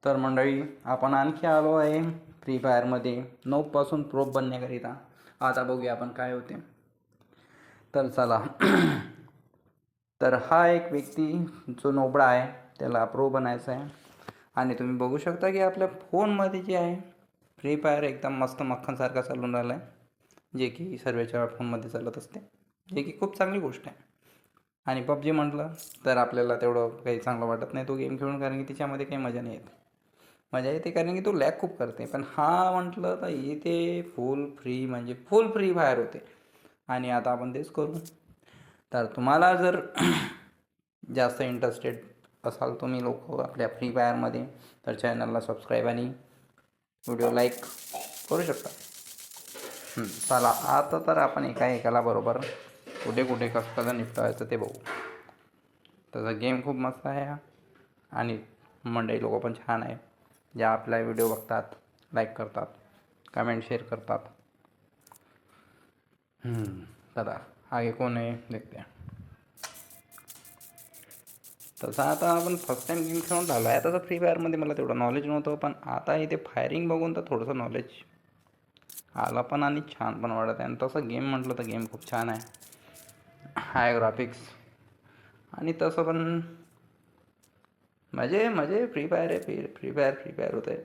तर मंडळी, आपण आणखी आलो आहे फ्री फायरमध्ये 9 पासून प्रो बनण्याकरिता. आता बघूया आपण काय होते. तर चला. तर हा एक व्यक्ती जो नोबडा आहे त्याला प्रो बनायचा आहे. आणि तुम्ही बघू शकता की आपल्या फोनमध्ये जे आहे फ्री फायर एकदम मस्त मक्खनसारखा चालून राहिला आहे, जे की सर्वेच्या फोनमध्ये चालत असते, जे की खूप चांगली गोष्ट आहे. आणि पबजी म्हटलं तर आपल्याला तेवढं काही चांगलं वाटत नाही तो गेम खेळून, कारण की त्याच्यामध्ये काही मजा नाही येत. मजा येते कारण की तो लॅग खूप करते, पण हा म्हटलं तर इथे फुल फ्री म्हणजे फुल फ्री फायर होते. आणि आता आपण तेच करू. तर तुम्हाला जर जास्त इंटरेस्टेड असाल तुम्ही लोक आपल्या फ्री फायरमध्ये, तर चॅनलला सबस्क्राईब आणि व्हिडिओ लाईक करू शकता. चला, आता तर आपण एकाला बरोबर कुठे कुठे कसं कसं निपटवायचं ते बघू. त्याचा गेम खूप मस्त आहे हा. आणि मंडळी लोक पण छान आहे, जे आपला व्हिडिओ बघतात, लाईक करतात, कमेंट शेअर करतात. चला, आगे कोण आहे देखते हैं. तसं आता आपण फर्स्ट टाईम गेम खेळून राहिलो आहे. तसं फ्री फायरमध्ये मला तेवढं नॉलेज नव्हतं, पण आता इथे फायरिंग बघून तर थोडंसं नॉलेज आलं पण आणि छान पण वाटत आहे. आणि तसं गेम म्हटलं तर गेम खूप छान आहे, हाय ग्राफिक्स. आणि तसं पण मजे फ्री फायर आहे, फ्री फायर होत आहे.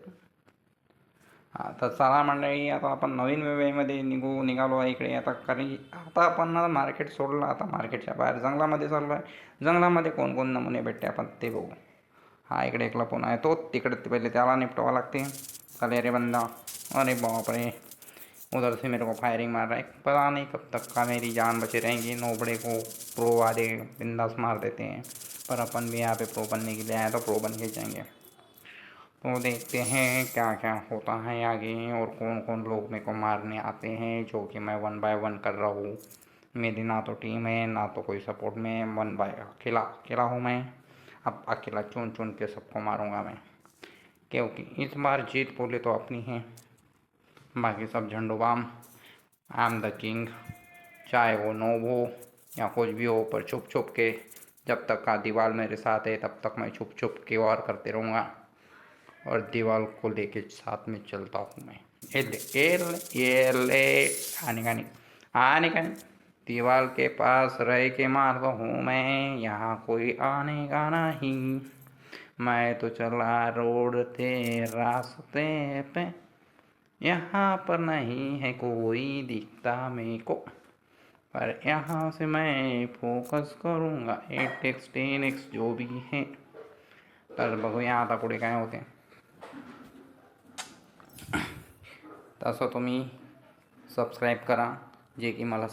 आता चला मंडळी, आता आपण नवीन वेमध्ये निघालो आहे इकडे. आता कारण की आता आपण मार्केट सोडलं, आता मार्केटच्या बाहेर जंगलामध्ये चाललो आहे. जंगलामध्ये कोणकोण नमुने भेटते आपण ते बघू. हा इकडे एकला फोन आहे, तो तिकडे पहिले त्याला निपटावा लागते. चले रे बंदा. अरे बाप रे, उधर से मेरे को फायरिंग मार रहा है, पता नहीं कब तक का मेरी जान बची रहेंगी. नोबड़े को प्रो वाले बिंदास मार देते हैं, पर अपन भी यहाँ पे प्रो बनने के लिए आए तो प्रो बन के जाएंगे. तो देखते हैं क्या क्या होता है आगे, और कौन कौन लोग मेरे को मारने आते हैं, जो कि मैं 1 बाय 1 कर रहा हूँ. मेरी ना तो टीम है ना तो कोई सपोर्ट में, 1 बाय अकेला हूँ मैं. अब अकेला चुन चुन के सबको मारूंगा मैं, क्योंकि इस बार जीत बोले तो अपनी है, बाकी सब Zandu balm. I am the king, चाहे वो नोब हो या कुछ भी हो, पर छुप छुप के जब तक का दीवार मेरे साथ है तब तक मैं छुप छुप के वार करते रहूँगा, और दीवार को लेके साथ में चलता हूँ मैं. ये ले आने का दीवार के पास रह के मारता हूँ मैं, यहाँ कोई आने का नहीं. मैं तो चला रोड ते रास्ते पे, यहाँ पर नहीं है कोई दिखता मेरे को, पर यहाँ से मैं फोकस करूँगा 8x 10x जो भी है. तर बघूया आता पुढे काय होते. तसं तुम्ही सबस्क्राईब करा, जे की मला